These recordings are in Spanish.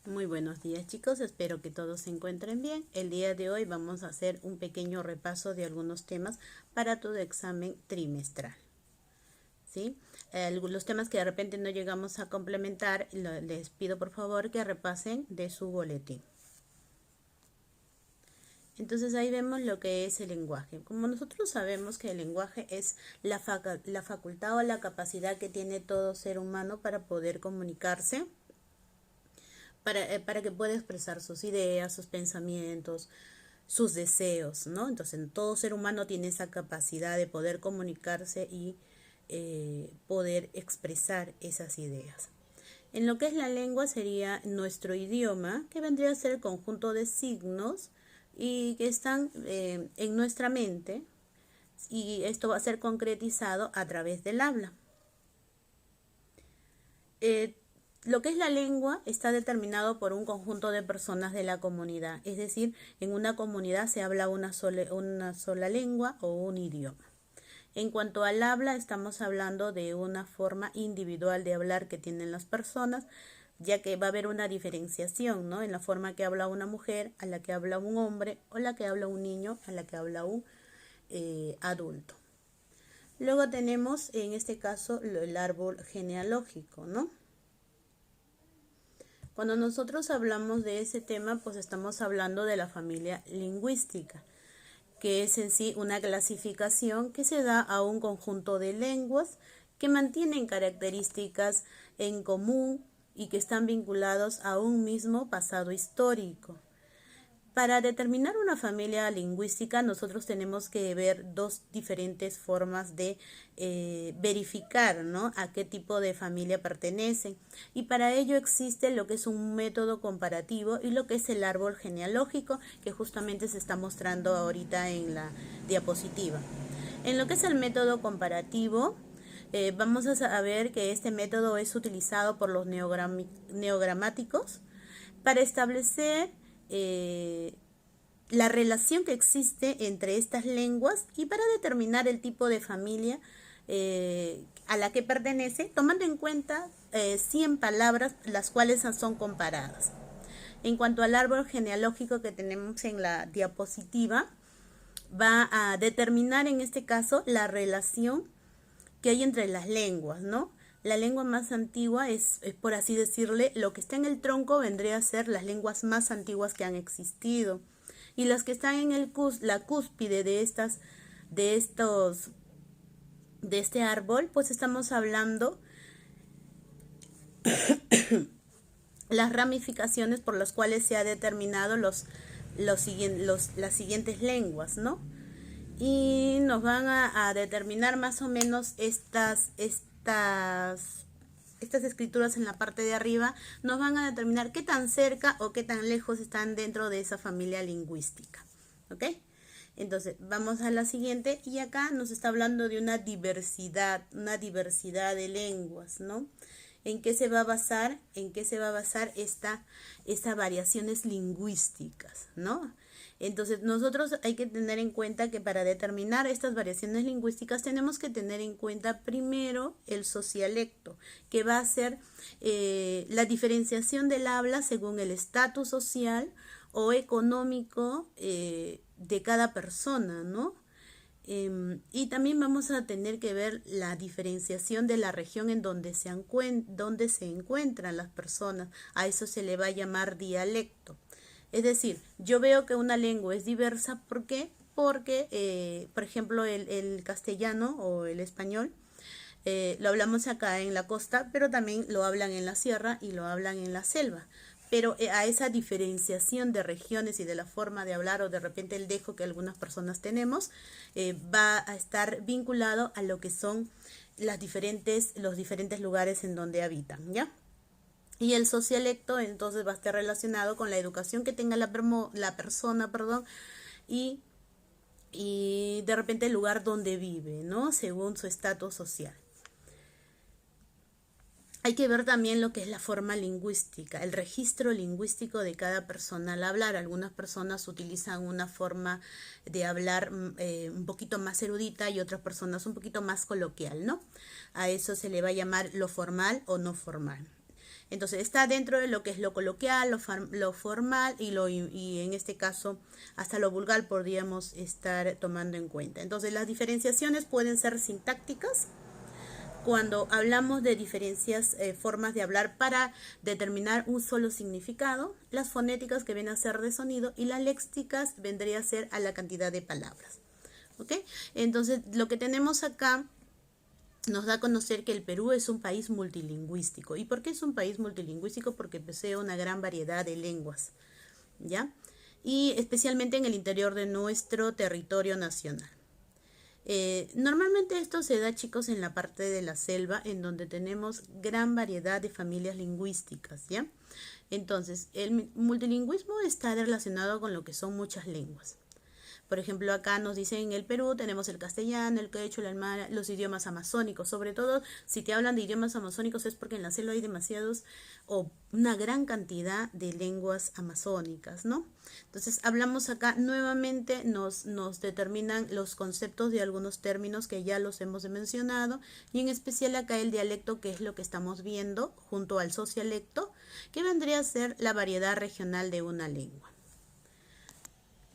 Muy buenos días chicos, espero que todos se encuentren bien. El día de hoy vamos a hacer un pequeño repaso de algunos temas para tu examen trimestral. ¿Sí? Los temas que de repente no llegamos a complementar, les pido por favor que repasen de su boletín. Entonces ahí vemos lo que es el lenguaje. Como nosotros sabemos que el lenguaje es la facultad o la capacidad que tiene todo ser humano para poder comunicarse, para que pueda expresar sus ideas, sus pensamientos, sus deseos, ¿no? Entonces, todo ser humano tiene esa capacidad de poder comunicarse y poder expresar esas ideas. En lo que es la lengua sería nuestro idioma, que vendría a ser el conjunto de signos y que están en nuestra mente, y esto va a ser concretizado a través del habla. Lo que es la lengua está determinado por un conjunto de personas de la comunidad, es decir, en una comunidad se habla una sola lengua o un idioma. En cuanto al habla, estamos hablando de una forma individual de hablar que tienen las personas, ya que va a haber una diferenciación, ¿no? En la forma que habla una mujer, a la que habla un hombre, o la que habla un niño, a la que habla un adulto. Luego tenemos, en este caso, el árbol genealógico, ¿no? Cuando nosotros hablamos de ese tema, pues estamos hablando de la familia lingüística, que es en sí una clasificación que se da a un conjunto de lenguas que mantienen características en común y que están vinculados a un mismo pasado histórico. Para determinar una familia lingüística, nosotros tenemos que ver dos diferentes formas de verificar, ¿no?, a qué tipo de familia pertenecen. Y para ello existe lo que es un método comparativo y lo que es el árbol genealógico, que justamente se está mostrando ahorita en la diapositiva. En lo que es el método comparativo, vamos a saber que este método es utilizado por los neogramáticos para establecer la relación que existe entre estas lenguas y para determinar el tipo de familia a la que pertenece, tomando en cuenta 100 palabras las cuales son comparadas. En cuanto al árbol genealógico que tenemos en la diapositiva, va a determinar en este caso la relación que hay entre las lenguas, ¿no? La lengua más antigua es, por así decirle, lo que está en el tronco vendría a ser las lenguas más antiguas que han existido. Y las que están en la cúspide de este árbol, pues estamos hablando las ramificaciones por las cuales se ha determinado las siguientes lenguas, ¿no? Y nos van a determinar más o menos estas escrituras en la parte de arriba, nos van a determinar qué tan cerca o qué tan lejos están dentro de esa familia lingüística. ¿Ok? Entonces, vamos a la siguiente y acá nos está hablando de una diversidad de lenguas, ¿no? ¿En qué se va a basar? ¿En qué se va a basar estas variaciones lingüísticas, ¿no? Entonces, nosotros hay que tener en cuenta que para determinar estas variaciones lingüísticas tenemos que tener en cuenta primero el socialecto, que va a ser la diferenciación del habla según el estatus social o económico de cada persona, ¿no? Y también vamos a tener que ver la diferenciación de la región en donde se encuentran las personas. A eso se le va a llamar dialecto. Es decir, yo veo que una lengua es diversa. ¿Por qué? Porque, por ejemplo, el castellano o el español lo hablamos acá en la costa, pero también lo hablan en la sierra y lo hablan en la selva. Pero a esa diferenciación de regiones y de la forma de hablar o de repente el dejo que algunas personas tenemos, va a estar vinculado a lo que son los diferentes lugares en donde habitan, ¿ya? Y el socialecto entonces va a estar relacionado con la educación que tenga la persona, y de repente el lugar donde vive, ¿no? Según su estatus social. Hay que ver también lo que es la forma lingüística, el registro lingüístico de cada persona al hablar. Algunas personas utilizan una forma de hablar un poquito más erudita y otras personas un poquito más coloquial, ¿no? A eso se le va a llamar lo formal o no formal. Entonces está dentro de lo que es lo coloquial, lo formal y en este caso hasta lo vulgar podríamos estar tomando en cuenta. Entonces las diferenciaciones pueden ser sintácticas, cuando hablamos de diferencias, formas de hablar para determinar un solo significado, las fonéticas que vienen a ser de sonido y las léxicas vendría a ser a la cantidad de palabras. ¿Ok? Entonces, lo que tenemos acá nos da a conocer que el Perú es un país multilingüístico. ¿Y por qué es un país multilingüístico? Porque posee una gran variedad de lenguas, ¿ya? Y especialmente en el interior de nuestro territorio nacional. Normalmente esto se da, chicos, en la parte de la selva, en donde tenemos gran variedad de familias lingüísticas, ¿ya? Entonces, el multilingüismo está relacionado con lo que son muchas lenguas. Por ejemplo, acá nos dicen en el Perú tenemos el castellano, el quechua, el aymara, los idiomas amazónicos. Sobre todo, si te hablan de idiomas amazónicos es porque en la selva hay demasiados o una gran cantidad de lenguas amazónicas, ¿no? Entonces, hablamos acá nuevamente, nos determinan los conceptos de algunos términos que ya los hemos mencionado, y en especial acá el dialecto, que es lo que estamos viendo junto al socialecto, que vendría a ser la variedad regional de una lengua.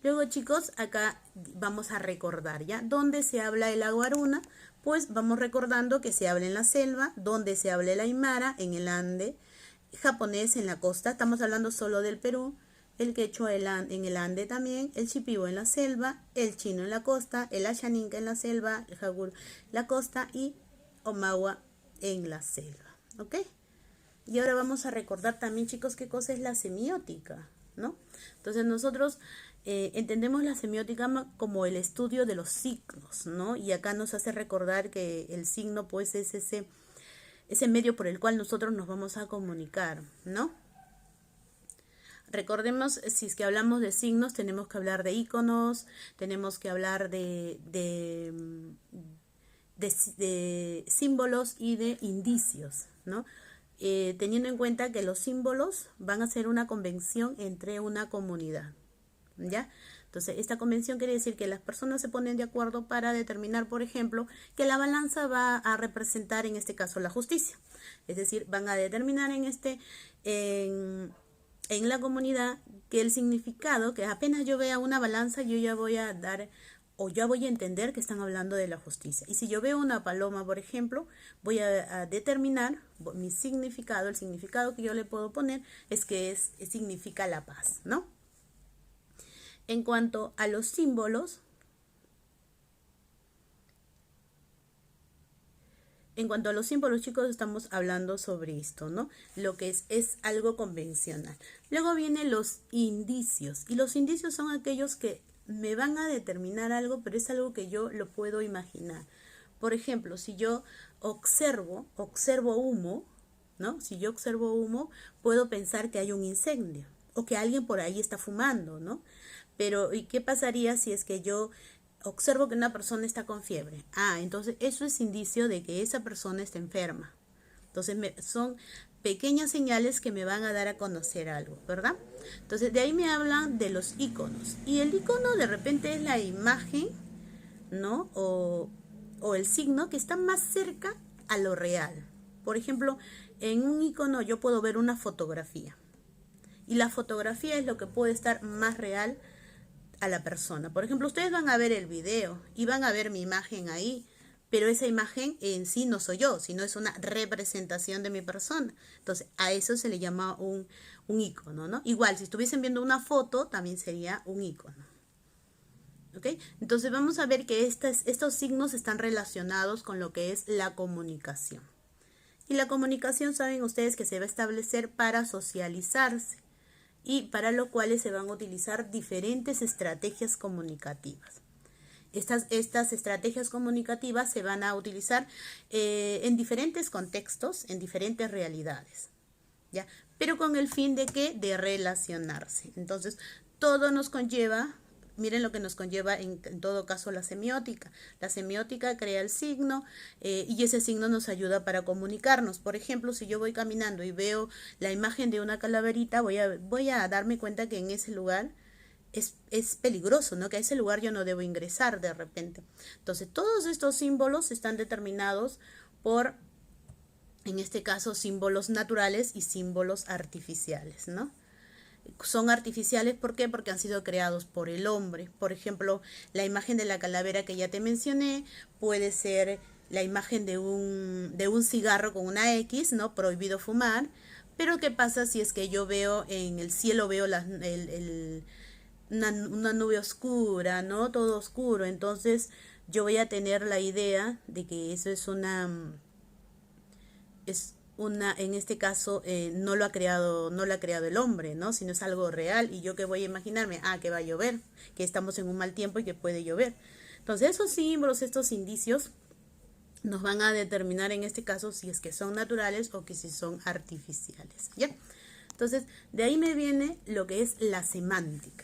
Luego, chicos, acá vamos a recordar, ¿ya? ¿Dónde se habla el aguaruna? Pues vamos recordando que se habla en la selva, donde se habla el aymara, en el Ande, japonés en la costa, estamos hablando solo del Perú, el quechua en el Ande también, el shipibo en la selva, el chino en la costa, el ashaninka en la selva, el jagur en la costa y omagua en la selva, ¿ok? Y ahora vamos a recordar también, chicos, qué cosa es la semiótica, ¿no? Entonces nosotros entendemos la semiótica como el estudio de los signos, ¿no? Y acá nos hace recordar que el signo, pues, es ese medio por el cual nosotros nos vamos a comunicar, ¿no? Recordemos, si es que hablamos de signos, tenemos que hablar de iconos, tenemos que hablar de símbolos y de indicios, ¿no? Teniendo en cuenta que los símbolos van a ser una convención entre una comunidad, ¿ya? Entonces, esta convención quiere decir que las personas se ponen de acuerdo para determinar, por ejemplo, que la balanza va a representar, en este caso, la justicia. Es decir, van a determinar en la comunidad que el significado, que apenas yo vea una balanza, yo ya voy a dar o ya voy a entender que están hablando de la justicia. Y si yo veo una paloma, por ejemplo, voy a determinar mi significado, el significado que yo le puedo poner es que significa la paz, ¿no? En cuanto a los símbolos, chicos, estamos hablando sobre esto, ¿no? Lo que es algo convencional. Luego vienen los indicios, y los indicios son aquellos que me van a determinar algo, pero es algo que yo lo puedo imaginar. Por ejemplo, si yo observo humo, ¿no? Si yo observo humo, puedo pensar que hay un incendio o que alguien por ahí está fumando, ¿no? Pero, ¿y qué pasaría si es que yo observo que una persona está con fiebre? Ah, entonces eso es indicio de que esa persona está enferma. Entonces son pequeñas señales que me van a dar a conocer algo, ¿verdad? Entonces de ahí me hablan de los iconos. Y el icono de repente es la imagen, ¿no? O el signo que está más cerca a lo real. Por ejemplo, en un icono yo puedo ver una fotografía. Y la fotografía es lo que puede estar más real a la persona. Por ejemplo, ustedes van a ver el video y van a ver mi imagen ahí, pero esa imagen en sí no soy yo, sino es una representación de mi persona. Entonces, a eso se le llama un icono, ¿no? Igual, si estuviesen viendo una foto, también sería un icono. ¿Ok? Entonces, vamos a ver que estos signos están relacionados con lo que es la comunicación. Y la comunicación, saben ustedes que se va a establecer para socializarse, y para lo cual se van a utilizar diferentes estrategias comunicativas. Estas estrategias comunicativas se van a utilizar en diferentes contextos, en diferentes realidades, ¿ya? Pero con el fin de ¿qué? De relacionarse. Entonces, todo nos conlleva, miren lo que nos conlleva en todo caso la semiótica. La semiótica crea el signo y ese signo nos ayuda para comunicarnos. Por ejemplo, si yo voy caminando y veo la imagen de una calaverita, voy a darme cuenta que en ese lugar es peligroso, ¿no? Que a ese lugar yo no debo ingresar de repente. Entonces, todos estos símbolos están determinados por en este caso, símbolos naturales y símbolos artificiales, ¿no? Son artificiales, ¿por qué? Porque han sido creados por el hombre. Por ejemplo, la imagen de la calavera que ya te mencioné puede ser la imagen de un cigarro con una X, ¿no? Prohibido fumar. Pero ¿qué pasa si es que yo veo en el cielo, veo una nube oscura, ¿no? Todo oscuro. Entonces yo voy a tener la idea de que eso es en este caso, no lo ha creado el hombre, ¿no? Sino es algo real. Y yo que voy a imaginarme, que va a llover, que estamos en un mal tiempo y que puede llover. Entonces esos símbolos, estos indicios nos van a determinar en este caso si es que son naturales o que si son artificiales, ¿ya? Entonces, de ahí me viene lo que es la semántica,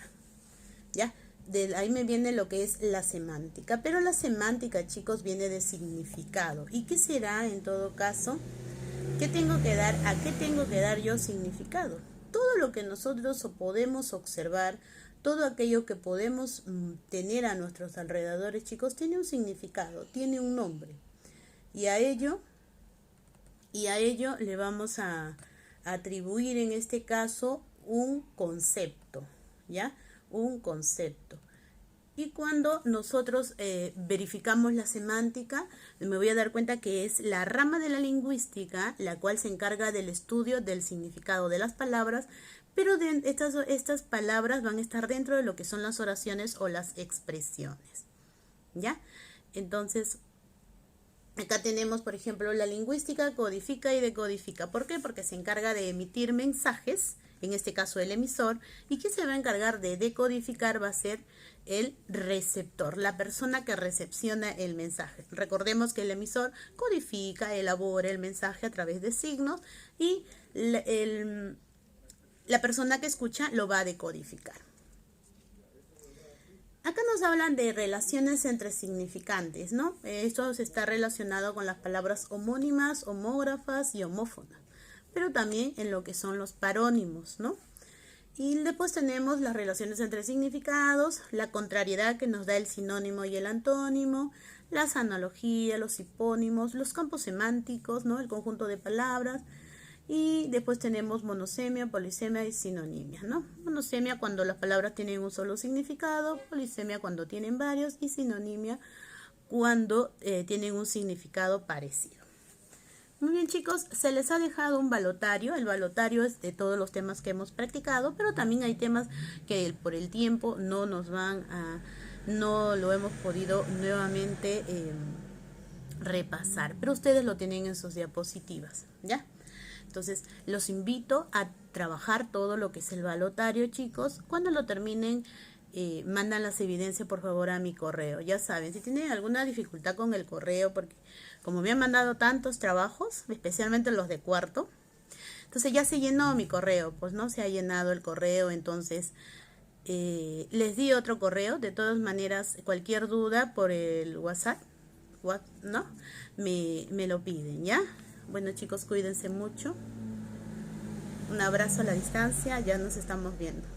¿ya? De ahí me viene lo que es la semántica. Pero la semántica, chicos, viene de significado. ¿Y qué será en todo caso? ¿Qué tengo que dar? ¿A qué tengo que dar yo significado? Todo lo que nosotros podemos observar, todo aquello que podemos tener a nuestros alrededores, chicos, tiene un significado, tiene un nombre. Y a ello le vamos a atribuir en este caso un concepto, ¿ya? Un concepto. Y cuando nosotros verificamos la semántica, me voy a dar cuenta que es la rama de la lingüística, la cual se encarga del estudio del significado de las palabras, pero estas palabras van a estar dentro de lo que son las oraciones o las expresiones, ¿ya? Entonces, acá tenemos, por ejemplo, la lingüística codifica y decodifica. ¿Por qué? Porque se encarga de emitir mensajes, en este caso el emisor, y quien se va a encargar de decodificar va a ser el receptor, la persona que recepciona el mensaje. Recordemos que el emisor codifica, elabora el mensaje a través de signos y la persona que escucha lo va a decodificar. Acá nos hablan de relaciones entre significantes, ¿no? Esto está relacionado con las palabras homónimas, homógrafas y homófonas, pero también en lo que son los parónimos, ¿no? Y después tenemos las relaciones entre significados, la contrariedad que nos da el sinónimo y el antónimo, las analogías, los hipónimos, los campos semánticos, ¿no? El conjunto de palabras. Y después tenemos monosemia, polisemia y sinonimia, ¿no? Monosemia cuando las palabras tienen un solo significado, polisemia cuando tienen varios y sinonimia cuando tienen un significado parecido. Muy bien, chicos, se les ha dejado un balotario. El balotario es de todos los temas que hemos practicado, pero también hay temas que por el tiempo no lo hemos podido nuevamente repasar, pero ustedes lo tienen en sus diapositivas, ¿ya? Entonces, los invito a trabajar todo lo que es el balotario, chicos. Cuando lo terminen, mandan las evidencias, por favor, a mi correo. Ya saben, si tienen alguna dificultad con el correo, porque como me han mandado tantos trabajos, especialmente los de cuarto, entonces ya se llenó mi correo, pues no se ha llenado el correo, entonces les di otro correo. De todas maneras, cualquier duda por el WhatsApp, ¿no? Me lo piden, ¿ya? Bueno, chicos, cuídense mucho. Un abrazo a la distancia, ya nos estamos viendo.